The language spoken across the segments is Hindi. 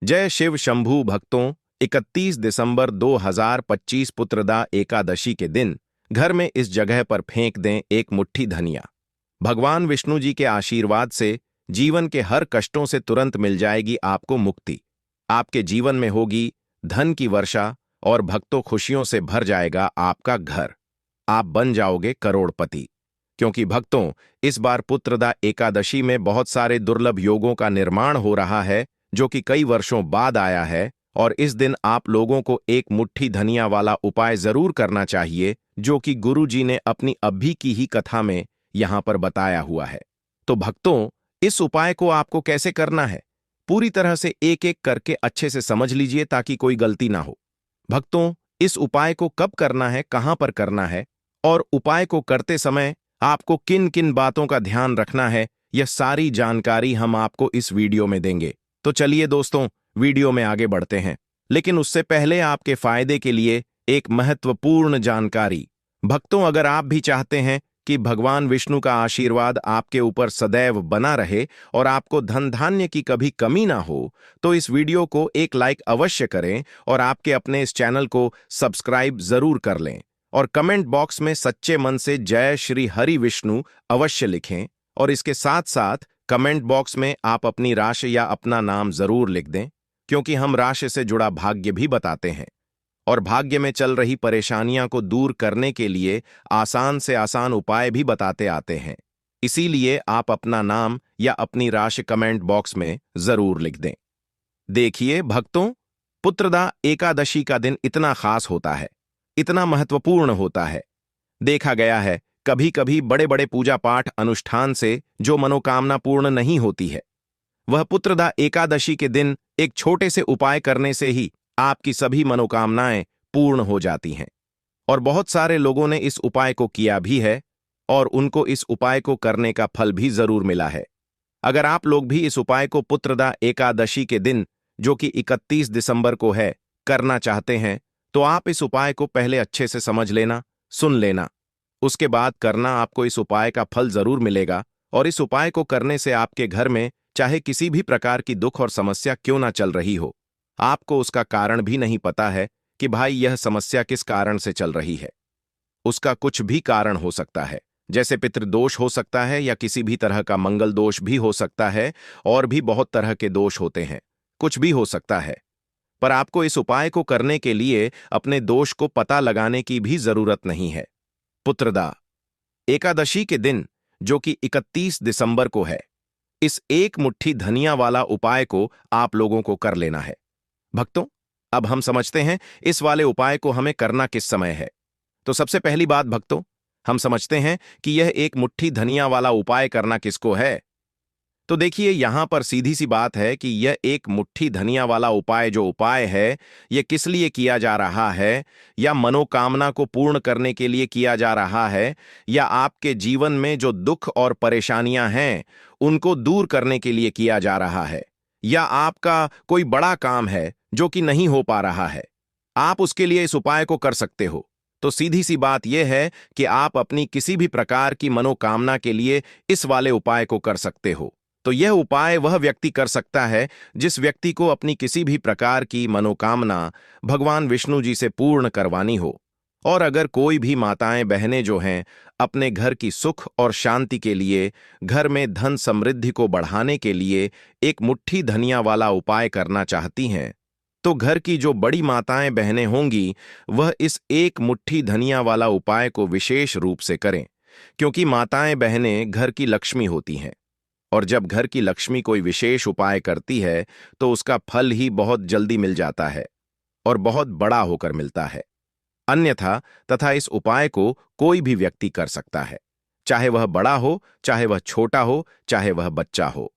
जय शिव शंभू भक्तों। 31 दिसंबर 2025 पुत्रदा एकादशी के दिन घर में इस जगह पर फेंक दें एक मुट्ठी धनिया। भगवान विष्णु जी के आशीर्वाद से जीवन के हर कष्टों से तुरंत मिल जाएगी आपको मुक्ति। आपके जीवन में होगी धन की वर्षा और भक्तों खुशियों से भर जाएगा आपका घर। आप बन जाओगे करोड़पति। क्योंकि भक्तों, इस बार पुत्रदा एकादशी में बहुत सारे दुर्लभ योगों का निर्माण हो रहा है जो कि कई वर्षों बाद आया है। और इस दिन आप लोगों को एक मुट्ठी धनिया वाला उपाय जरूर करना चाहिए जो कि गुरु जी ने अपनी अभी की ही कथा में यहां पर बताया हुआ है। तो भक्तों, इस उपाय को आपको कैसे करना है पूरी तरह से एक एक करके अच्छे से समझ लीजिए ताकि कोई गलती ना हो। भक्तों, इस उपाय को कब करना है, कहां पर करना है और उपाय को करते समय आपको किन किन बातों का ध्यान रखना है, यह सारी जानकारी हम आपको इस वीडियो में देंगे। तो चलिए दोस्तों, वीडियो में आगे बढ़ते हैं। लेकिन उससे पहले आपके फायदे के लिए एक महत्वपूर्ण जानकारी। भक्तों, अगर आप भी चाहते हैं कि भगवान विष्णु का आशीर्वाद आपके ऊपर सदैव बना रहे और आपको धन धान्य की कभी कमी ना हो, तो इस वीडियो को एक लाइक अवश्य करें और आपके अपने इस चैनल को सब्सक्राइब जरूर कर लें और कमेंट बॉक्स में सच्चे मन से जय श्री हरि विष्णु अवश्य लिखें। और इसके साथ साथ कमेंट बॉक्स में आप अपनी राशि या अपना नाम जरूर लिख दें, क्योंकि हम राशि से जुड़ा भाग्य भी बताते हैं और भाग्य में चल रही परेशानियां को दूर करने के लिए आसान से आसान उपाय भी बताते आते हैं। इसीलिए आप अपना नाम या अपनी राशि कमेंट बॉक्स में जरूर लिख दें। देखिए भक्तों, पुत्रदा एकादशी का दिन इतना खास होता है, इतना महत्वपूर्ण होता है। देखा गया है कभी कभी बड़े बड़े पूजा पाठ अनुष्ठान से जो मनोकामना पूर्ण नहीं होती है, वह पुत्रदा एकादशी के दिन एक छोटे से उपाय करने से ही आपकी सभी मनोकामनाएं पूर्ण हो जाती हैं। और बहुत सारे लोगों ने इस उपाय को किया भी है और उनको इस उपाय को करने का फल भी जरूर मिला है। अगर आप लोग भी इस उपाय को पुत्रदा एकादशी के दिन, जो कि 31 दिसंबर को है, करना चाहते हैं, तो आप इस उपाय को पहले अच्छे से समझ लेना, सुन लेना। उसके बाद करना, आपको इस उपाय का फल जरूर मिलेगा। और इस उपाय को करने से आपके घर में चाहे किसी भी प्रकार की दुख और समस्या क्यों ना चल रही हो, आपको उसका कारण भी नहीं पता है कि भाई यह समस्या किस कारण से चल रही है। उसका कुछ भी कारण हो सकता है, जैसे पितृदोष हो सकता है या किसी भी तरह का मंगल दोष भी हो सकता है, और भी बहुत तरह के दोष होते हैं, कुछ भी हो सकता है। पर आपको इस उपाय को करने के लिए अपने दोष को पता लगाने की भी जरूरत नहीं है। पुत्रदा एकादशी के दिन, जो कि 31 दिसंबर को है, इस एक मुट्ठी धनिया वाला उपाय को आप लोगों को कर लेना है। भक्तों, अब हम समझते हैं इस वाले उपाय को हमें करना किस समय है। तो सबसे पहली बात भक्तों, हम समझते हैं कि यह एक मुट्ठी धनिया वाला उपाय करना किसको है। तो देखिए, यहां पर सीधी सी बात है कि यह एक मुट्ठी धनिया वाला उपाय जो उपाय है, यह किस लिए किया जा रहा है, या मनोकामना को पूर्ण करने के लिए किया जा रहा है, या आपके जीवन में जो दुख और परेशानियां हैं उनको दूर करने के लिए किया जा रहा है, या आपका कोई बड़ा काम है जो कि नहीं हो पा रहा है, आप उसके लिए इस उपाय को कर सकते हो। तो सीधी सी बात यह है कि आप अपनी किसी भी प्रकार की मनोकामना के लिए इस वाले उपाय को कर सकते हो। तो यह उपाय वह व्यक्ति कर सकता है जिस व्यक्ति को अपनी किसी भी प्रकार की मनोकामना भगवान विष्णु जी से पूर्ण करवानी हो। और अगर कोई भी माताएं बहनें जो हैं अपने घर की सुख और शांति के लिए, घर में धन समृद्धि को बढ़ाने के लिए एक मुट्ठी धनिया वाला उपाय करना चाहती हैं, तो घर की जो बड़ी माताएं बहनें होंगी वह इस एक मुट्ठी धनिया वाला उपाय को विशेष रूप से करें, क्योंकि माताएं बहनें घर की लक्ष्मी होती हैं। और जब घर की लक्ष्मी कोई विशेष उपाय करती है तो उसका फल ही बहुत जल्दी मिल जाता है और बहुत बड़ा होकर मिलता है। अन्यथा तथा इस उपाय को कोई भी व्यक्ति कर सकता है, चाहे वह बड़ा हो, चाहे वह छोटा हो, चाहे वह बच्चा हो।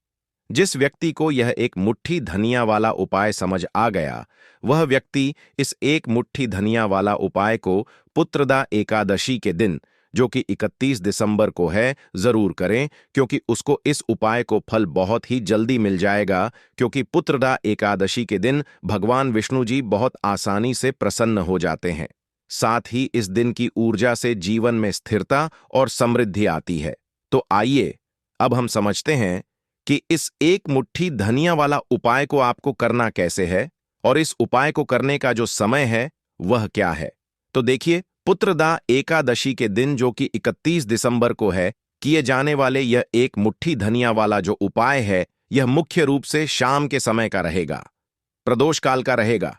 जिस व्यक्ति को यह एक मुट्ठी धनिया वाला उपाय समझ आ गया, वह व्यक्ति इस एक मुट्ठी धनिया वाला उपाय को पुत्रदा एकादशी के दिन, जो कि 31 दिसंबर को है, जरूर करें, क्योंकि उसको इस उपाय को फल बहुत ही जल्दी मिल जाएगा। क्योंकि पुत्रदा एकादशी के दिन भगवान विष्णु जी बहुत आसानी से प्रसन्न हो जाते हैं। साथ ही इस दिन की ऊर्जा से जीवन में स्थिरता और समृद्धि आती है। तो आइए अब हम समझते हैं कि इस एक मुट्ठी धनिया वाला उपाय को आपको करना कैसे है और इस उपाय को करने का जो समय है वह क्या है। तो देखिए, पुत्रदा एकादशी के दिन, जो कि 31 दिसंबर को है, किए जाने वाले यह एक मुट्ठी धनिया वाला जो उपाय है, यह मुख्य रूप से शाम के समय का रहेगा, प्रदोष काल का रहेगा।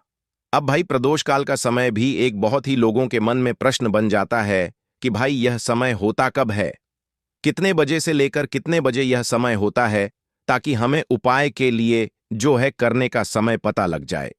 अब भाई, प्रदोष काल का समय भी एक बहुत ही लोगों के मन में प्रश्न बन जाता है कि भाई यह समय होता कब है, कितने बजे से लेकर कितने बजे यह समय होता है, ताकि हमें उपाय के लिए जो है करने का समय पता लग जाए।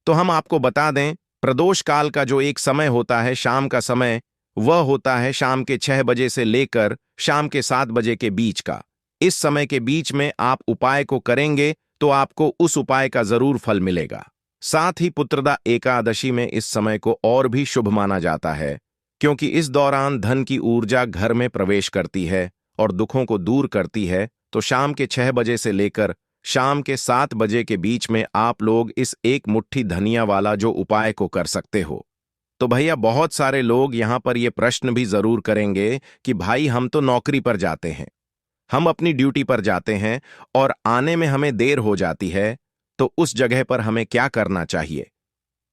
तो हम आपको बता दें, प्रदोष काल का जो एक समय होता है, शाम का समय, वह होता है शाम के 6 बजे से लेकर शाम के 7 बजे के बीच का। इस समय के बीच में आप उपाय को करेंगे तो आपको उस उपाय का जरूर फल मिलेगा। साथ ही पुत्रदा एकादशी में इस समय को और भी शुभ माना जाता है, क्योंकि इस दौरान धन की ऊर्जा घर में प्रवेश करती है और दुखों को दूर करती है। तो शाम के 6 बजे से लेकर शाम के 7 बजे के बीच में आप लोग इस एक मुट्ठी धनिया वाला जो उपाय को कर सकते हो। तो भैया, बहुत सारे लोग यहां पर ये प्रश्न भी जरूर करेंगे कि भाई हम तो नौकरी पर जाते हैं, हम अपनी ड्यूटी पर जाते हैं और आने में हमें देर हो जाती है, तो उस जगह पर हमें क्या करना चाहिए।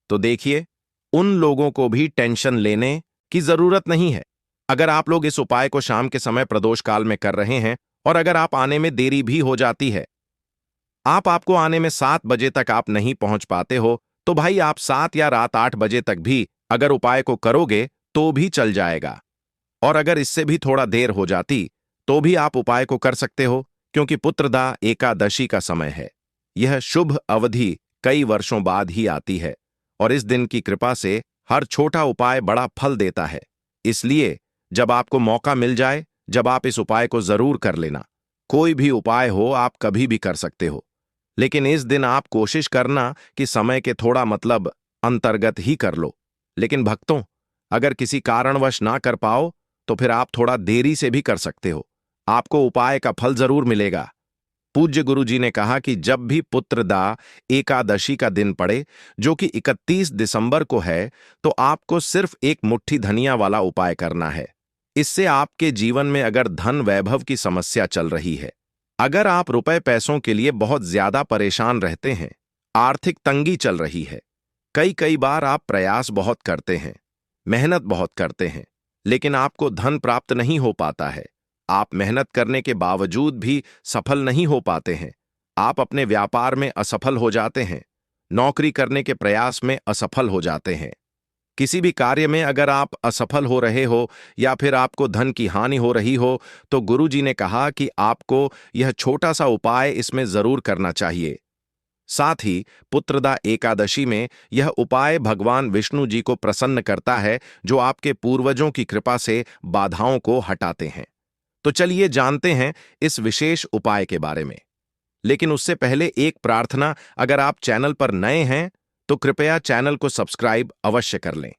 तो देखिए, उन लोगों को भी टेंशन लेने की जरूरत नहीं है। अगर आप लोग इस उपाय को शाम के समय प्रदोष काल में कर रहे हैं और अगर आप आने में देरी भी हो जाती है, आपको आने में 7 बजे तक आप नहीं पहुंच पाते हो, तो भाई आप 7 या रात 8 बजे तक भी अगर उपाय को करोगे तो भी चल जाएगा। और अगर इससे भी थोड़ा देर हो जाती तो भी आप उपाय को कर सकते हो, क्योंकि पुत्रदा एकादशी का समय है। यह शुभ अवधि कई वर्षों बाद ही आती है और इस दिन की कृपा से हर छोटा उपाय बड़ा फल देता है। इसलिए जब आपको मौका मिल जाए, जब आप इस उपाय को जरूर कर लेना। कोई भी उपाय हो, आप कभी भी कर सकते हो, लेकिन इस दिन आप कोशिश करना कि समय के थोड़ा अंतर्गत ही कर लो। लेकिन भक्तों, अगर किसी कारणवश ना कर पाओ तो फिर आप थोड़ा देरी से भी कर सकते हो, आपको उपाय का फल जरूर मिलेगा। पूज्य गुरु जी ने कहा कि जब भी पुत्रदा एकादशी का दिन पड़े, जो कि 31 दिसंबर को है, तो आपको सिर्फ एक मुट्ठी धनिया वाला उपाय करना है। इससे आपके जीवन में अगर धन वैभव की समस्या चल रही है, अगर आप रुपए पैसों के लिए बहुत ज्यादा परेशान रहते हैं, आर्थिक तंगी चल रही है, कई कई बार आप प्रयास बहुत करते हैं, मेहनत बहुत करते हैं, लेकिन आपको धन प्राप्त नहीं हो पाता है, आप मेहनत करने के बावजूद भी सफल नहीं हो पाते हैं, आप अपने व्यापार में असफल हो जाते हैं, नौकरी करने के प्रयास में असफल हो जाते हैं, किसी भी कार्य में अगर आप असफल हो रहे हो या फिर आपको धन की हानि हो रही हो, तो गुरु जी ने कहा कि आपको यह छोटा सा उपाय इसमें जरूर करना चाहिए। साथ ही पुत्रदा एकादशी में यह उपाय भगवान विष्णु जी को प्रसन्न करता है, जो आपके पूर्वजों की कृपा से बाधाओं को हटाते हैं। तो चलिए जानते हैं इस विशेष उपाय के बारे में। लेकिन उससे पहले एक प्रार्थना, अगर आप चैनल पर नए हैं तो कृपया चैनल को सब्सक्राइब अवश्य कर लें।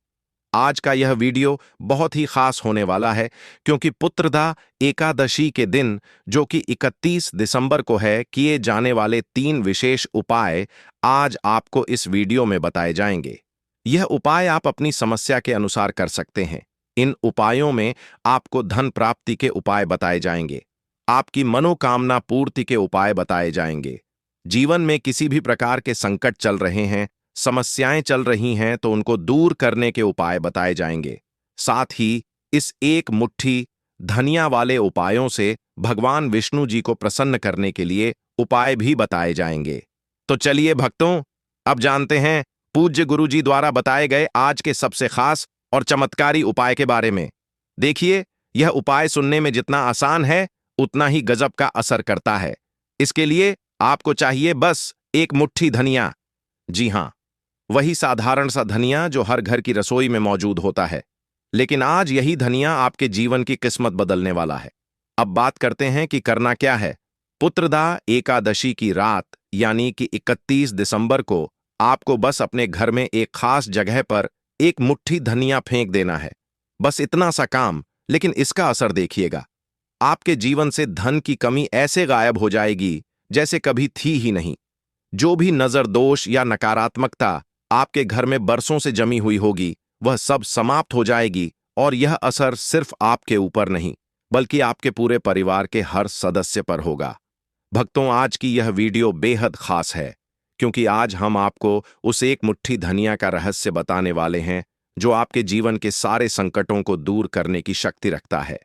आज का यह वीडियो बहुत ही खास होने वाला है, क्योंकि पुत्रदा एकादशी के दिन, जो कि 31 दिसंबर को है, किए जाने वाले 3 विशेष उपाय आज आपको इस वीडियो में बताए जाएंगे। यह उपाय आप अपनी समस्या के अनुसार कर सकते हैं। इन उपायों में आपको धन प्राप्ति के उपाय बताए जाएंगे, आपकी मनोकामना पूर्ति के उपाय बताए जाएंगे। जीवन में किसी भी प्रकार के संकट चल रहे हैं, समस्याएं चल रही हैं, तो उनको दूर करने के उपाय बताए जाएंगे। साथ ही इस एक मुट्ठी धनिया वाले उपायों से भगवान विष्णु जी को प्रसन्न करने के लिए उपाय भी बताए जाएंगे। तो चलिए भक्तों, अब जानते हैं पूज्य गुरु जी द्वारा बताए गए आज के सबसे खास और चमत्कारी उपाय के बारे में। देखिए, यह उपाय सुनने में जितना आसान है, उतना ही गजब का असर करता है। इसके लिए आपको चाहिए बस एक मुट्ठी धनिया। जी हां, वही साधारण सा धनिया जो हर घर की रसोई में मौजूद होता है। लेकिन आज यही धनिया आपके जीवन की किस्मत बदलने वाला है। अब बात करते हैं कि करना क्या है। पुत्रदा एकादशी की रात, यानी कि 31 दिसंबर को, आपको बस अपने घर में एक खास जगह पर एक मुट्ठी धनिया फेंक देना है। बस इतना सा काम, लेकिन इसका असर देखिएगा। आपके जीवन से धन की कमी ऐसे गायब हो जाएगी जैसे कभी थी ही नहीं। जो भी नजर दोष या नकारात्मकता आपके घर में बरसों से जमी हुई होगी, वह सब समाप्त हो जाएगी और यह असर सिर्फ आपके ऊपर नहीं, बल्कि आपके पूरे परिवार के हर सदस्य पर होगा। भक्तों, आज की यह वीडियो बेहद खास है क्योंकि आज हम आपको उस एक मुट्ठी धनिया का रहस्य बताने वाले हैं जो आपके जीवन के सारे संकटों को दूर करने की शक्ति रखता है।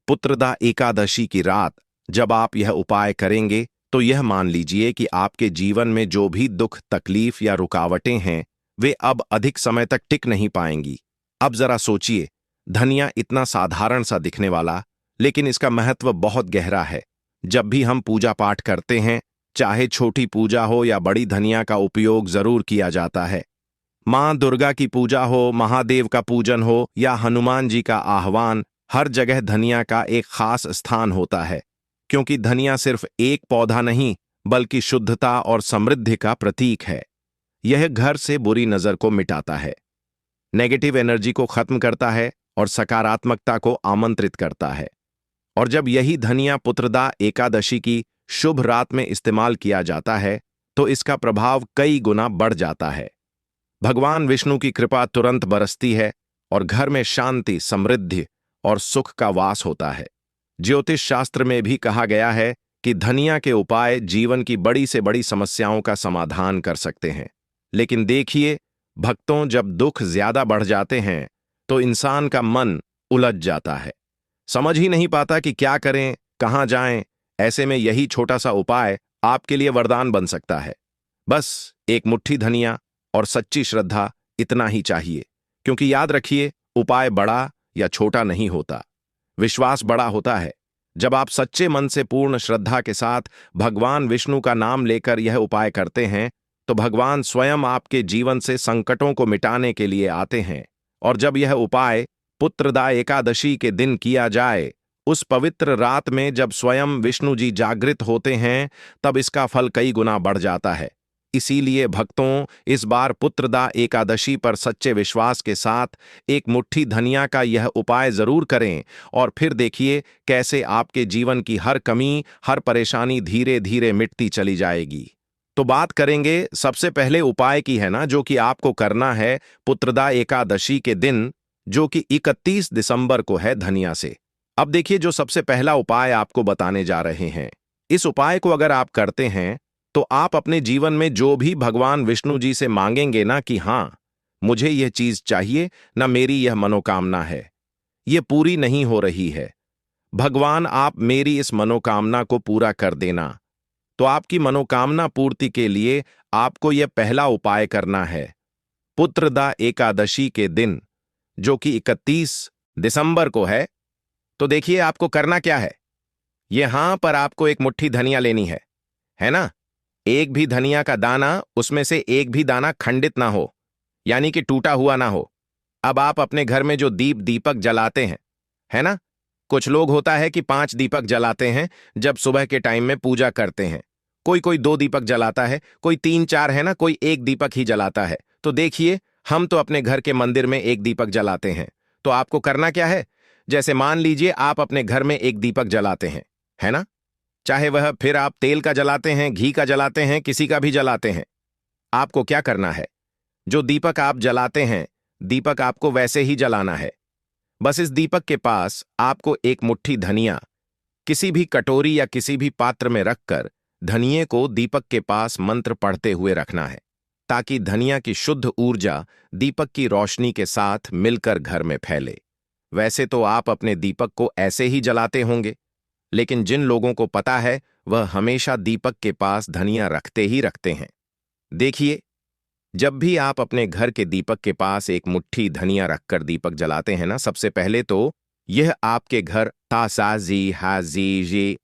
पुत्रदा एकादशी की रात जब आप यह उपाय करेंगे तो यह मान लीजिए कि आपके जीवन में जो भी दुख, तकलीफ या रुकावटें हैं वे अब अधिक समय तक टिक नहीं पाएंगी। अब जरा सोचिए, धनिया इतना साधारण सा दिखने वाला, लेकिन इसका महत्व बहुत गहरा है। जब भी हम पूजा पाठ करते हैं, चाहे छोटी पूजा हो या बड़ी, धनिया का उपयोग जरूर किया जाता है। मां दुर्गा की पूजा हो, महादेव का पूजन हो या हनुमान जी का आह्वान, हर जगह धनिया का एक खास स्थान होता है, क्योंकि धनिया सिर्फ एक पौधा नहीं बल्कि शुद्धता और समृद्धि का प्रतीक है। यह घर से बुरी नजर को मिटाता है, नेगेटिव एनर्जी को खत्म करता है और सकारात्मकता को आमंत्रित करता है। और जब यही धनिया पुत्रदा एकादशी की शुभ रात में इस्तेमाल किया जाता है तो इसका प्रभाव कई गुना बढ़ जाता है। भगवान विष्णु की कृपा तुरंत बरसती है और घर में शांति, समृद्धि और सुख का वास होता है। ज्योतिष शास्त्र में भी कहा गया है कि धनिया के उपाय जीवन की बड़ी से बड़ी समस्याओं का समाधान कर सकते हैं। लेकिन देखिए भक्तों, जब दुख ज्यादा बढ़ जाते हैं तो इंसान का मन उलझ जाता है, समझ ही नहीं पाता कि क्या करें, कहां जाएं। ऐसे में यही छोटा सा उपाय आपके लिए वरदान बन सकता है। बस एक मुट्ठी धनिया और सच्ची श्रद्धा, इतना ही चाहिए। क्योंकि याद रखिए, उपाय बड़ा या छोटा नहीं होता, विश्वास बड़ा होता है। जब आप सच्चे मन से पूर्ण श्रद्धा के साथ भगवान विष्णु का नाम लेकर यह उपाय करते हैं तो भगवान स्वयं आपके जीवन से संकटों को मिटाने के लिए आते हैं। और जब यह उपाय पुत्रदा एकादशी के दिन किया जाए, उस पवित्र रात में जब स्वयं विष्णु जी जागृत होते हैं, तब इसका फल कई गुना बढ़ जाता है। इसीलिए भक्तों, इस बार पुत्रदा एकादशी पर सच्चे विश्वास के साथ एक मुट्ठी धनिया का यह उपाय जरूर करें और फिर देखिए कैसे आपके जीवन की हर कमी, हर परेशानी धीरे धीरे मिटती चली जाएगी। तो बात करेंगे सबसे पहले उपाय की, है ना, जो कि आपको करना है पुत्रदा एकादशी के दिन, जो कि 31 दिसंबर को है, धनिया से। अब देखिए, जो सबसे पहला उपाय आपको बताने जा रहे हैं, इस उपाय को अगर आप करते हैं तो आप अपने जीवन में जो भी भगवान विष्णु जी से मांगेंगे ना कि हां, मुझे यह चीज चाहिए, ना मेरी यह मनोकामना है, यह पूरी नहीं हो रही है, भगवान आप मेरी इस मनोकामना को पूरा कर देना। तो आपकी मनोकामना पूर्ति के लिए आपको यह पहला उपाय करना है। पुत्रदा एकादशी के दिन, जो कि 31 दिसंबर को है, तो देखिए आपको करना क्या है। यहां पर आपको एक मुट्ठी धनिया लेनी है ना? एक भी धनिया का दाना, उसमें से एक भी दाना खंडित ना हो, यानी कि टूटा हुआ ना हो। अब आप अपने घर में जो दीपक जलाते हैं, है ना, कुछ लोग होता है कि 5 दीपक जलाते हैं जब सुबह के टाइम में पूजा करते हैं। कोई कोई 2 दीपक जलाता है, कोई 3-4, है ना, कोई एक दीपक ही जलाता है। तो देखिए, हम तो अपने घर के मंदिर में एक दीपक जलाते हैं। तो आपको करना क्या है, जैसे मान लीजिए आप अपने घर में एक दीपक जलाते हैं, है ना, चाहे वह फिर आप तेल का जलाते हैं, घी का जलाते हैं, किसी का भी जलाते हैं। आपको क्या करना है, जो दीपक आप जलाते हैं, दीपक आपको वैसे ही जलाना है। बस इस दीपक के पास आपको एक मुट्ठी धनिया किसी भी कटोरी या किसी भी पात्र में रखकर धनिये को दीपक के पास मंत्र पढ़ते हुए रखना है, ताकि धनिया की शुद्ध ऊर्जा दीपक की रोशनी के साथ मिलकर घर में फैले। वैसे तो आप अपने दीपक को ऐसे ही जलाते होंगे, लेकिन जिन लोगों को पता है वह हमेशा दीपक के पास धनिया रखते ही रखते हैं। देखिए, जब भी आप अपने घर के दीपक के पास एक मुट्ठी धनिया रखकर दीपक जलाते हैं ना, सबसे पहले तो यह आपके घर तासाजी हाजी जी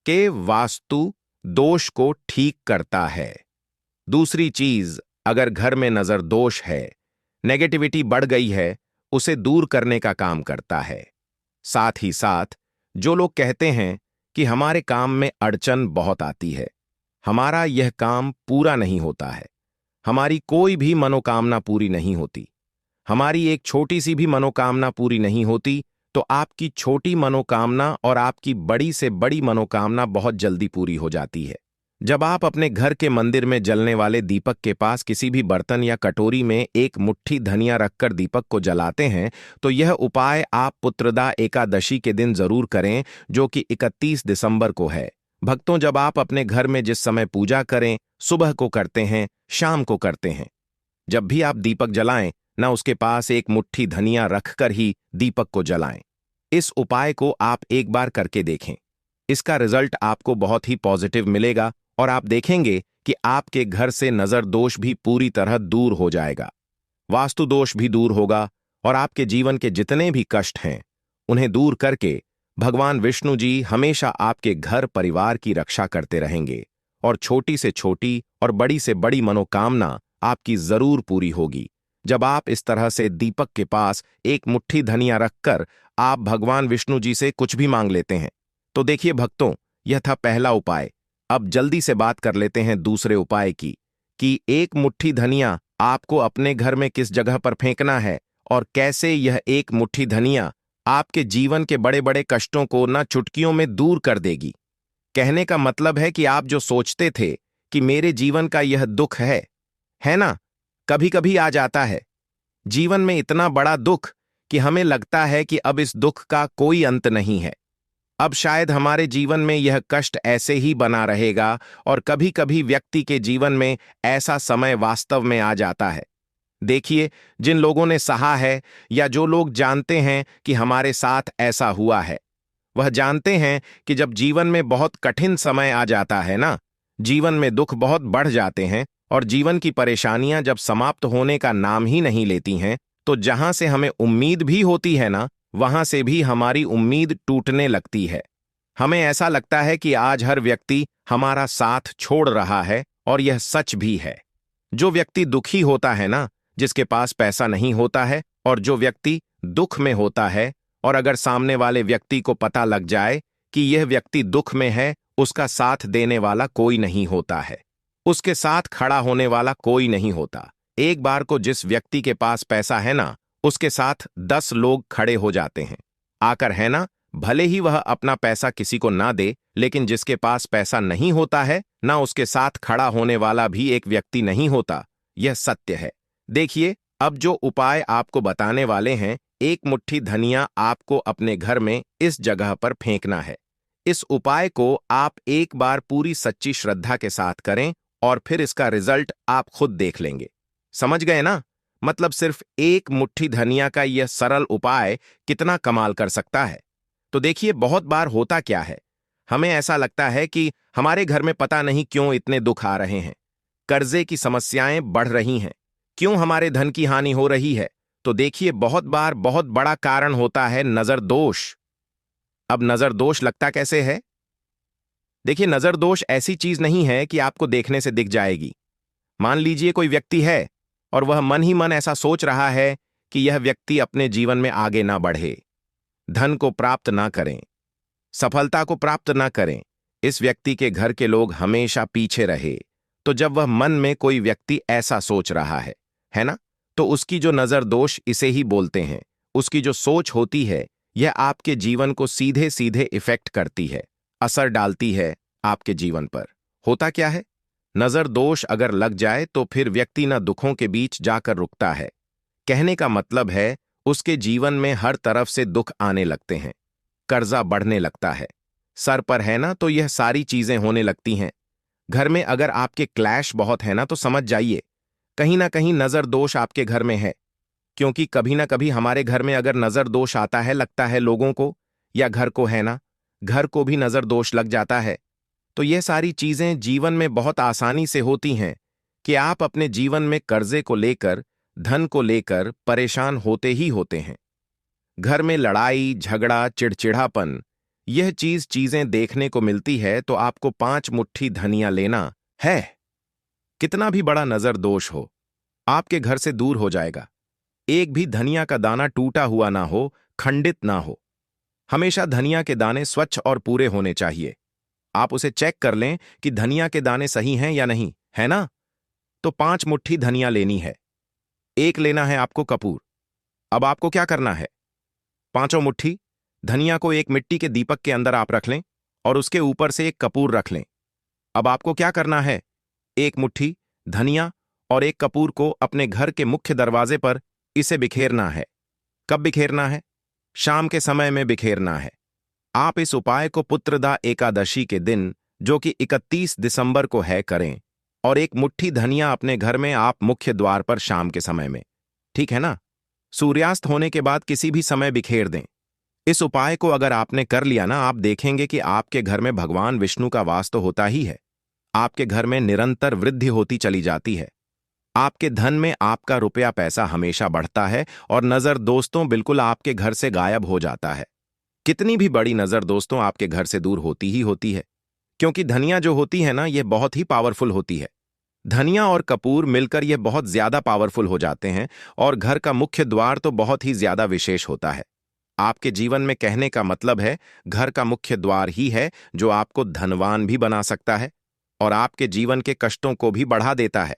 के वास्तु दोष को ठीक करता है। दूसरी चीज, अगर घर में नजर दोष है, नेगेटिविटी बढ़ गई है, उसे दूर करने का काम करता है। साथ ही साथ जो लोग कहते हैं कि हमारे काम में अड़चन बहुत आती है, हमारा यह काम पूरा नहीं होता है, हमारी कोई भी मनोकामना पूरी नहीं होती, हमारी एक छोटी सी भी मनोकामना पूरी नहीं होती, तो आपकी छोटी मनोकामना और आपकी बड़ी से बड़ी मनोकामना बहुत जल्दी पूरी हो जाती है। जब आप अपने घर के मंदिर में जलने वाले दीपक के पास किसी भी बर्तन या कटोरी में एक मुट्ठी धनिया रखकर दीपक को जलाते हैं, तो यह उपाय आप पुत्रदा एकादशी के दिन जरूर करें, जो कि 31 दिसंबर को है। भक्तों, जब आप अपने घर में जिस समय पूजा करें, सुबह को करते हैं, शाम को करते हैं, जब भी आप दीपक जलाएं, ना उसके पास एक मुट्ठी धनिया रखकर ही दीपक को जलाएं। इस उपाय को आप एक बार करके देखें। इसका रिजल्ट आपको बहुत ही पॉजिटिव मिलेगा और आप देखेंगे कि आपके घर से नजर दोष भी पूरी तरह दूर हो जाएगा, वास्तु दोष भी दूर होगा और आपके जीवन के जितने भी कष्ट हैं उन्हें दूर करके भगवान विष्णु जी हमेशा आपके घर परिवार की रक्षा करते रहेंगे और छोटी से छोटी और बड़ी से बड़ी मनोकामना आपकी जरूर पूरी होगी। जब आप इस तरह से दीपक के पास एक मुट्ठी धनिया रखकर आप भगवान विष्णु जी से कुछ भी मांग लेते हैं। तो देखिए भक्तों, यह था पहला उपाय। अब जल्दी से बात कर लेते हैं दूसरे उपाय की, कि एक मुट्ठी धनिया आपको अपने घर में किस जगह पर फेंकना है और कैसे यह एक मुट्ठी धनिया आपके जीवन के बड़े बड़े कष्टों को ना चुटकियों में दूर कर देगी। कहने का मतलब है कि आप जो सोचते थे कि मेरे जीवन का यह दुख है ना, कभी कभी आ जाता है जीवन में इतना बड़ा दुख कि हमें लगता है कि अब इस दुख का कोई अंत नहीं है, अब शायद हमारे जीवन में यह कष्ट ऐसे ही बना रहेगा। और कभी कभी व्यक्ति के जीवन में ऐसा समय वास्तव में आ जाता है। देखिए, जिन लोगों ने सहा है या जो लोग जानते हैं कि हमारे साथ ऐसा हुआ है, वह जानते हैं कि जब जीवन में बहुत कठिन समय आ जाता है ना, जीवन में दुख बहुत बढ़ जाते हैं और जीवन की परेशानियां जब समाप्त होने का नाम ही नहीं लेती हैं, तो जहां से हमें उम्मीद भी होती है ना, वहां से भी हमारी उम्मीद टूटने लगती है। हमें ऐसा लगता है कि आज हर व्यक्ति हमारा साथ छोड़ रहा है और यह सच भी है। जो व्यक्ति दुखी होता है ना, जिसके पास पैसा नहीं होता है, और जो व्यक्ति दुख में होता है, और अगर सामने वाले व्यक्ति को पता लग जाए कि यह व्यक्ति दुख में है, उसका साथ देने वाला कोई नहीं होता है, उसके साथ खड़ा होने वाला कोई नहीं होता। एक बार को जिस व्यक्ति के पास पैसा है ना, उसके साथ 10 लोग खड़े हो जाते हैं आकर, है ना। भले ही वह अपना पैसा किसी को ना दे, लेकिन जिसके पास पैसा नहीं होता है ना, उसके साथ खड़ा होने वाला भी एक व्यक्ति नहीं होता। यह सत्य है। देखिए, अब जो उपाय आपको बताने वाले हैं, एक मुट्ठी धनिया आपको अपने घर में इस जगह पर फेंकना है। इस उपाय को आप एक बार पूरी सच्ची श्रद्धा के साथ करें और फिर इसका रिजल्ट आप खुद देख लेंगे। समझ गए ना? मतलब सिर्फ एक मुट्ठी धनिया का यह सरल उपाय कितना कमाल कर सकता है। तो देखिए, बहुत बार होता क्या है, हमें ऐसा लगता है कि हमारे घर में पता नहीं क्यों इतने दुख आ रहे हैं, कर्जे की समस्याएं बढ़ रही हैं, क्यों हमारे धन की हानि हो रही है। तो देखिए, बहुत बार बहुत बड़ा कारण होता है नजर दोष। अब नजर दोष लगता कैसे है? देखिए, नजर दोष ऐसी चीज नहीं है कि आपको देखने से दिख जाएगी। मान लीजिए कोई व्यक्ति है और वह मन ही मन ऐसा सोच रहा है कि यह व्यक्ति अपने जीवन में आगे ना बढ़े, धन को प्राप्त ना करें, सफलता को प्राप्त ना करें, इस व्यक्ति के घर के लोग हमेशा पीछे रहे। तो जब वह मन में कोई व्यक्ति ऐसा सोच रहा है ना, तो उसकी जो नजर दोष इसे ही बोलते हैं, उसकी जो सोच होती है, यह आपके जीवन को सीधे सीधे इफेक्ट करती है, असर डालती है आपके जीवन पर। होता क्या है, नजर दोष अगर लग जाए तो फिर व्यक्ति न दुखों के बीच जाकर रुकता है। कहने का मतलब है, उसके जीवन में हर तरफ से दुख आने लगते हैं, कर्जा बढ़ने लगता है, सर पर है ना, तो यह सारी चीजें होने लगती हैं। घर में अगर आपके क्लैश बहुत है ना, तो समझ जाइए कहीं ना कहीं नजर दोष आपके घर में है। क्योंकि कभी ना कभी हमारे घर में अगर नजर दोष आता है, लगता है लोगों को या घर को, है ना, घर को भी नजर दोष लग जाता है। तो यह सारी चीजें जीवन में बहुत आसानी से होती हैं कि आप अपने जीवन में कर्जे को लेकर, धन को लेकर परेशान होते ही होते हैं। घर में लड़ाई झगड़ा, चिड़चिड़ापन, यह चीजें देखने को मिलती है तो आपको 5 मुट्ठी धनिया लेना है। कितना भी बड़ा नजर दोष हो, आपके घर से दूर हो जाएगा। एक भी धनिया का दाना टूटा हुआ ना हो, खंडित ना हो। हमेशा धनिया के दाने स्वच्छ और पूरे होने चाहिए। आप उसे चेक कर लें कि धनिया के दाने सही हैं या नहीं, है ना? तो 5 मुट्ठी धनिया लेनी है। एक लेना है आपको कपूर। अब आपको क्या करना है? पांचों मुट्ठी धनिया को एक मिट्टी के दीपक के अंदर आप रख लें और उसके ऊपर से एक कपूर रख लें। अब आपको क्या करना है? एक मुट्ठी धनिया और एक कपूर को अपने घर के मुख्य दरवाजे पर इसे बिखेरना है। कब बिखेरना है? शाम के समय में बिखेरना है। आप इस उपाय को पुत्रदा एकादशी के दिन, जो कि 31 दिसंबर को है, करें और एक मुट्ठी धनिया अपने घर में आप मुख्य द्वार पर शाम के समय में, ठीक है ना? सूर्यास्त होने के बाद किसी भी समय बिखेर दें। इस उपाय को अगर आपने कर लिया ना, आप देखेंगे कि आपके घर में भगवान विष्णु का वास तो होता ही है। आपके घर में निरंतर वृद्धि होती चली जाती है। आपके धन में आपका रुपया पैसा हमेशा बढ़ता है और नजर दोस्तों बिल्कुल आपके घर से गायब हो जाता है। कितनी भी बड़ी नजर दोस्तों आपके घर से दूर होती ही होती है, क्योंकि धनिया जो होती है ना, यह बहुत ही पावरफुल होती है। धनिया और कपूर मिलकर यह बहुत ज्यादा पावरफुल हो जाते हैं और घर का मुख्य द्वार तो बहुत ही ज्यादा विशेष होता है। आपके जीवन में कहने का मतलब है, घर का मुख्य द्वार ही है जो आपको धनवान भी बना सकता है और आपके जीवन के कष्टों को भी बढ़ा देता है,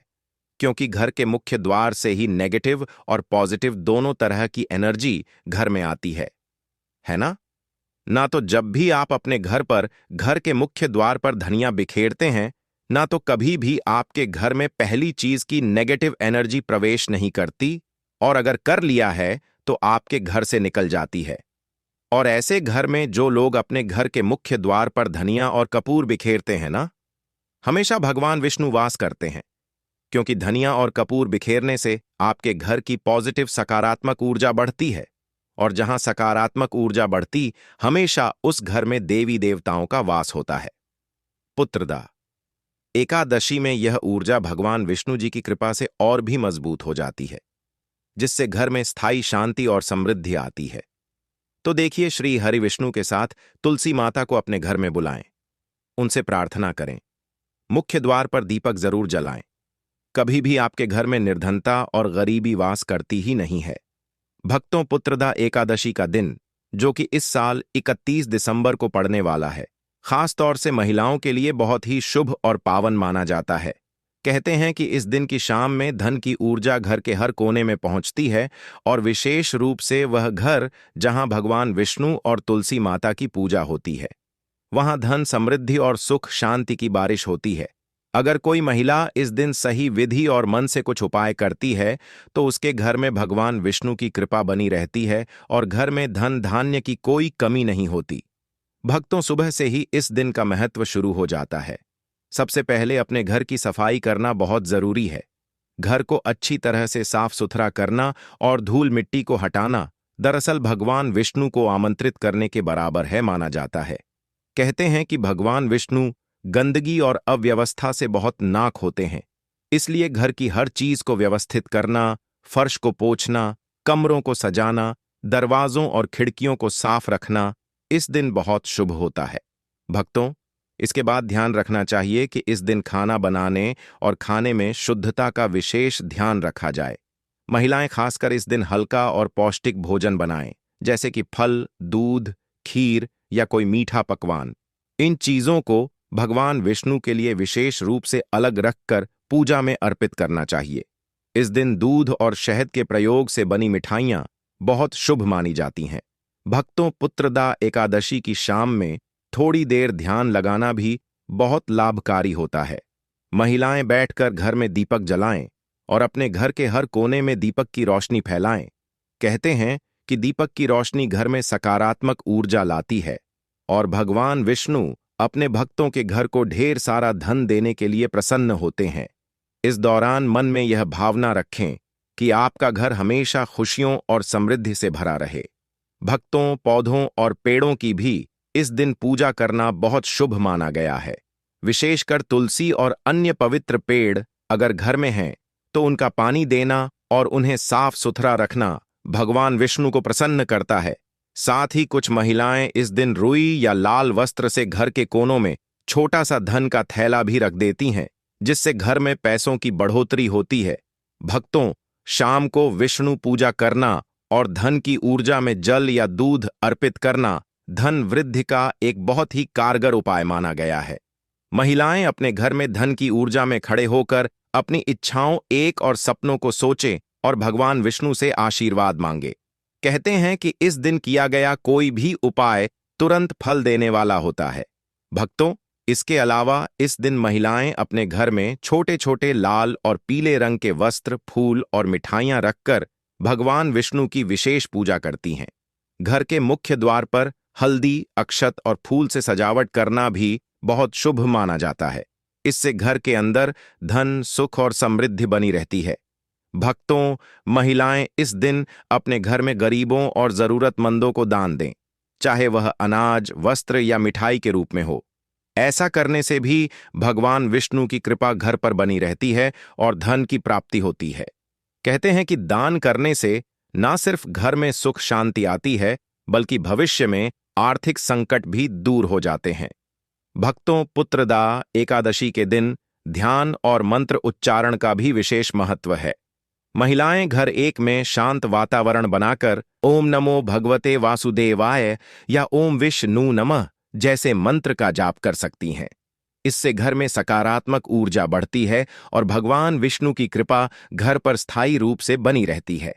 क्योंकि घर के मुख्य द्वार से ही नेगेटिव और पॉजिटिव दोनों तरह की एनर्जी घर में आती है ना? ना तो जब भी आप अपने घर पर घर के मुख्य द्वार पर धनिया बिखेरते हैं, ना तो कभी भी आपके घर में पहली चीज की नेगेटिव एनर्जी प्रवेश नहीं करती, और अगर कर लिया है तो आपके घर से निकल जाती है। और ऐसे घर में जो लोग अपने घर के मुख्य द्वार पर धनिया और कपूर बिखेरते हैं ना, हमेशा भगवान विष्णु वास करते हैं, क्योंकि धनिया और कपूर बिखेरने से आपके घर की पॉजिटिव सकारात्मक ऊर्जा बढ़ती है, और जहां सकारात्मक ऊर्जा बढ़ती, हमेशा उस घर में देवी देवताओं का वास होता है। पुत्रदा एकादशी में यह ऊर्जा भगवान विष्णु जी की कृपा से और भी मजबूत हो जाती है, जिससे घर में स्थायी शांति और समृद्धि आती है। तो देखिए, श्री हरि विष्णु के साथ तुलसी माता को अपने घर में बुलाएं, उनसे प्रार्थना करें, मुख्य द्वार पर दीपक जरूर जलाएं। कभी भी आपके घर में निर्धनता और गरीबी वास करती ही नहीं है। भक्तों, पुत्रदा एकादशी का दिन, जो कि इस साल 31 दिसंबर को पड़ने वाला है, खास तौर से महिलाओं के लिए बहुत ही शुभ और पावन माना जाता है। कहते हैं कि इस दिन की शाम में धन की ऊर्जा घर के हर कोने में पहुंचती है, और विशेष रूप से वह घर जहां भगवान विष्णु और तुलसी माता की पूजा होती है, वहां धन, समृद्धि और सुख शांति की बारिश होती है। अगर कोई महिला इस दिन सही विधि और मन से कुछ उपाय करती है, तो उसके घर में भगवान विष्णु की कृपा बनी रहती है और घर में धन धान्य की कोई कमी नहीं होती। भक्तों, सुबह से ही इस दिन का महत्व शुरू हो जाता है। सबसे पहले अपने घर की सफाई करना बहुत जरूरी है। घर को अच्छी तरह से साफ सुथरा करना और धूल मिट्टी को हटाना दरअसल भगवान विष्णु को आमंत्रित करने के बराबर है माना जाता है। कहते हैं कि भगवान विष्णु गंदगी और अव्यवस्था से बहुत नाक होते हैं, इसलिए घर की हर चीज को व्यवस्थित करना, फर्श को पोंछना, कमरों को सजाना, दरवाजों और खिड़कियों को साफ रखना इस दिन बहुत शुभ होता है। भक्तों, इसके बाद ध्यान रखना चाहिए कि इस दिन खाना बनाने और खाने में शुद्धता का विशेष ध्यान रखा जाए। महिलाएं खासकर इस दिन हल्का और पौष्टिक भोजन बनाएं, जैसे कि फल, दूध, खीर या कोई मीठा पकवान। इन चीजों को भगवान विष्णु के लिए विशेष रूप से अलग रखकर पूजा में अर्पित करना चाहिए। इस दिन दूध और शहद के प्रयोग से बनी मिठाइयां बहुत शुभ मानी जाती हैं। भक्तों, पुत्रदा एकादशी की शाम में थोड़ी देर ध्यान लगाना भी बहुत लाभकारी होता है। महिलाएं बैठकर घर में दीपक जलाएं और अपने घर के हर कोने में दीपक की रोशनी फैलाएं। कहते हैं कि दीपक की रोशनी घर में सकारात्मक ऊर्जा लाती है और भगवान विष्णु अपने भक्तों के घर को ढेर सारा धन देने के लिए प्रसन्न होते हैं। इस दौरान मन में यह भावना रखें कि आपका घर हमेशा खुशियों और समृद्धि से भरा रहे। भक्तों, पौधों और पेड़ों की भी इस दिन पूजा करना बहुत शुभ माना गया है। विशेषकर तुलसी और अन्य पवित्र पेड़ अगर घर में हैं, तो उनका पानी देना और उन्हें साफ सुथरा रखना भगवान विष्णु को प्रसन्न करता है। साथ ही कुछ महिलाएं इस दिन रुई या लाल वस्त्र से घर के कोनों में छोटा सा धन का थैला भी रख देती हैं, जिससे घर में पैसों की बढ़ोतरी होती है। भक्तों, शाम को विष्णु पूजा करना और धन की ऊर्जा में जल या दूध अर्पित करना धन वृद्धि का एक बहुत ही कारगर उपाय माना गया है। महिलाएं अपने घर में धन की ऊर्जा में खड़े होकर अपनी इच्छाओं एक और सपनों को सोचें और भगवान विष्णु से आशीर्वाद मांगे। कहते हैं कि इस दिन किया गया कोई भी उपाय तुरंत फल देने वाला होता है। भक्तों, इसके अलावा इस दिन महिलाएं अपने घर में छोटे छोटे लाल और पीले रंग के वस्त्र, फूल और मिठाइयां रखकर भगवान विष्णु की विशेष पूजा करती हैं। घर के मुख्य द्वार पर हल्दी, अक्षत और फूल से सजावट करना भी बहुत शुभ माना जाता है। इससे घर के अंदर धन, सुख और समृद्धि बनी रहती है। भक्तों, महिलाएं इस दिन अपने घर में गरीबों और जरूरतमंदों को दान दें, चाहे वह अनाज, वस्त्र या मिठाई के रूप में हो। ऐसा करने से भी भगवान विष्णु की कृपा घर पर बनी रहती है और धन की प्राप्ति होती है। कहते हैं कि दान करने से न सिर्फ घर में सुख शांति आती है, बल्कि भविष्य में आर्थिक संकट भी दूर हो जाते हैं। भक्तों, पुत्रदा एकादशी के दिन ध्यान और मंत्र उच्चारण का भी विशेष महत्व है। महिलाएं घर एक में शांत वातावरण बनाकर ओम नमो भगवते वासुदेवाय या ओम विष्णु नमः जैसे मंत्र का जाप कर सकती हैं। इससे घर में सकारात्मक ऊर्जा बढ़ती है और भगवान विष्णु की कृपा घर पर स्थायी रूप से बनी रहती है।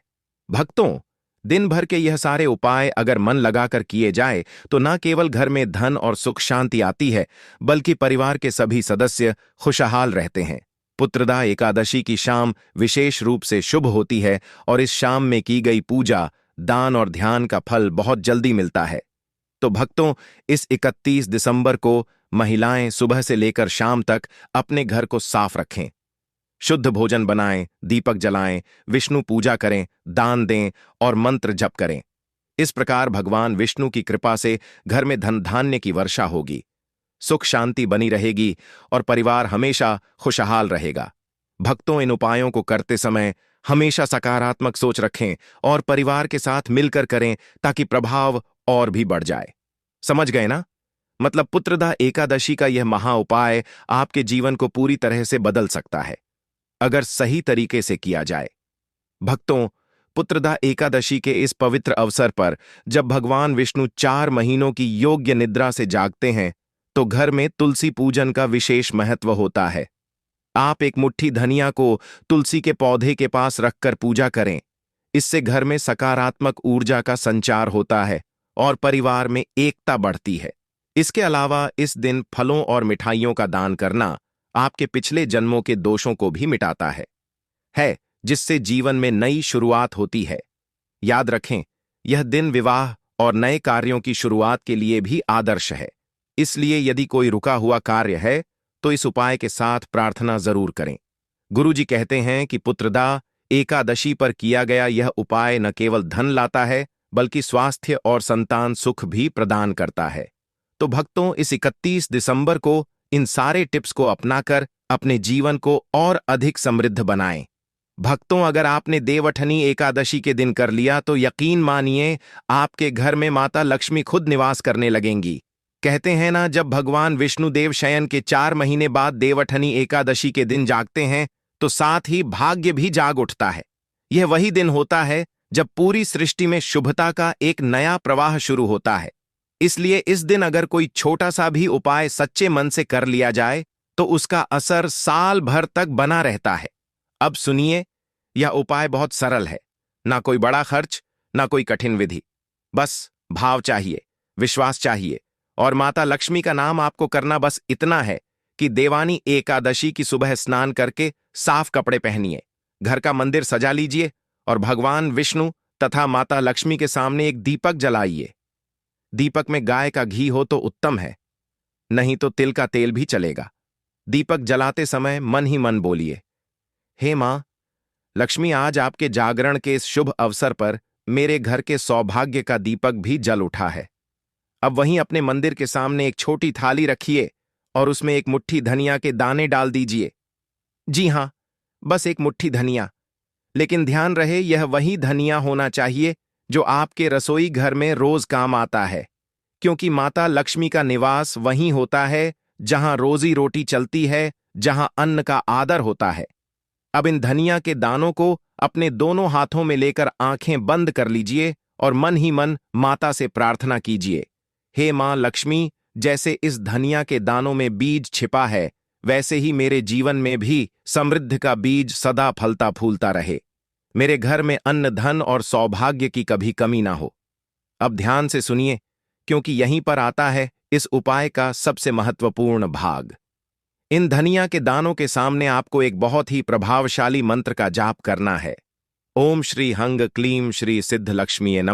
भक्तों, दिन भर के यह सारे उपाय अगर मन लगाकर किए जाए तो न केवल घर में धन और सुख शांति आती है, बल्कि परिवार के सभी सदस्य खुशहाल रहते हैं। पुत्रदा एकादशी की शाम विशेष रूप से शुभ होती है और इस शाम में की गई पूजा, दान और ध्यान का फल बहुत जल्दी मिलता है। तो भक्तों, इस 31 दिसंबर को महिलाएं सुबह से लेकर शाम तक अपने घर को साफ रखें, शुद्ध भोजन बनाएं, दीपक जलाएं, विष्णु पूजा करें, दान दें और मंत्र जप करें। इस प्रकार भगवान विष्णु की कृपा से घर में धन धान्य की वर्षा होगी, सुख शांति बनी रहेगी और परिवार हमेशा खुशहाल रहेगा। भक्तों, इन उपायों को करते समय हमेशा सकारात्मक सोच रखें और परिवार के साथ मिलकर करें ताकि प्रभाव और भी बढ़ जाए। समझ गए ना? मतलब पुत्रदा एकादशी का यह महा उपाय आपके जीवन को पूरी तरह से बदल सकता है, अगर सही तरीके से किया जाए। भक्तों, पुत्रदा एकादशी के इस पवित्र अवसर पर जब भगवान विष्णु 4 महीनों की योग्य निद्रा से जागते हैं, तो घर में तुलसी पूजन का विशेष महत्व होता है। आप एक मुट्ठी धनिया को तुलसी के पौधे के पास रखकर पूजा करें। इससे घर में सकारात्मक ऊर्जा का संचार होता है और परिवार में एकता बढ़ती है। इसके अलावा इस दिन फलों और मिठाइयों का दान करना आपके पिछले जन्मों के दोषों को भी मिटाता है, जिससे जीवन में नई शुरुआत होती है। याद रखें, यह दिन विवाह और नए कार्यों की शुरुआत के लिए भी आदर्श है। इसलिए यदि कोई रुका हुआ कार्य है तो इस उपाय के साथ प्रार्थना जरूर करें। गुरुजी कहते हैं कि पुत्रदा एकादशी पर किया गया यह उपाय न केवल धन लाता है, बल्कि स्वास्थ्य और संतान सुख भी प्रदान करता है। तो भक्तों, इस 31 दिसंबर को इन सारे टिप्स को अपनाकर अपने जीवन को और अधिक समृद्ध बनाएं। भक्तों, अगर आपने देवउठनी एकादशी के दिन कर लिया तो यकीन मानिए आपके घर में माता लक्ष्मी खुद निवास करने लगेंगी। कहते हैं ना, जब भगवान विष्णुदेव शयन के 4 महीने बाद देवउठनी एकादशी के दिन जागते हैं तो साथ ही भाग्य भी जाग उठता है। यह वही दिन होता है जब पूरी सृष्टि में शुभता का एक नया प्रवाह शुरू होता है। इसलिए इस दिन अगर कोई छोटा सा भी उपाय सच्चे मन से कर लिया जाए तो उसका असर साल भर तक बना रहता है। अब सुनिए, यह उपाय बहुत सरल है, ना कोई बड़ा खर्च, ना कोई कठिन विधि। बस भाव चाहिए, विश्वास चाहिए और माता लक्ष्मी का नाम आपको करना बस इतना है कि देवानी एकादशी की सुबह स्नान करके साफ कपड़े पहनिए, घर का मंदिर सजा लीजिए और भगवान विष्णु तथा माता लक्ष्मी के सामने एक दीपक जलाइए। दीपक में गाय का घी हो तो उत्तम है, नहीं तो तिल का तेल भी चलेगा। दीपक जलाते समय मन ही मन बोलिए, हे मां लक्ष्मी, आज आपके जागरण के इस शुभ अवसर पर मेरे घर के सौभाग्य का दीपक भी जल उठा है। अब वहीं अपने मंदिर के सामने एक छोटी थाली रखिए और उसमें एक मुट्ठी धनिया के दाने डाल दीजिए। जी हां, बस एक मुट्ठी धनिया, लेकिन ध्यान रहे यह वही धनिया होना चाहिए जो आपके रसोई घर में रोज काम आता है, क्योंकि माता लक्ष्मी का निवास वहीं होता है जहां रोजी रोटी चलती है, जहां अन्न का आदर होता है। अब इन धनिया के दानों को अपने दोनों हाथों में लेकर आंखें बंद कर लीजिए और मन ही मन माता से प्रार्थना कीजिए, हे मां लक्ष्मी, जैसे इस धनिया के दानों में बीज छिपा है, वैसे ही मेरे जीवन में भी समृद्धि का बीज सदा फलता फूलता रहे। मेरे घर में अन्न, धन और सौभाग्य की कभी कमी ना हो। अब ध्यान से सुनिए, क्योंकि यहीं पर आता है इस उपाय का सबसे महत्वपूर्ण भाग। इन धनिया के दानों के सामने आपको एक बहुत ही प्रभावशाली मंत्र का जाप करना है। ओम श्री हंग क्लीम श्री सिद्ध लक्ष्मी नमः।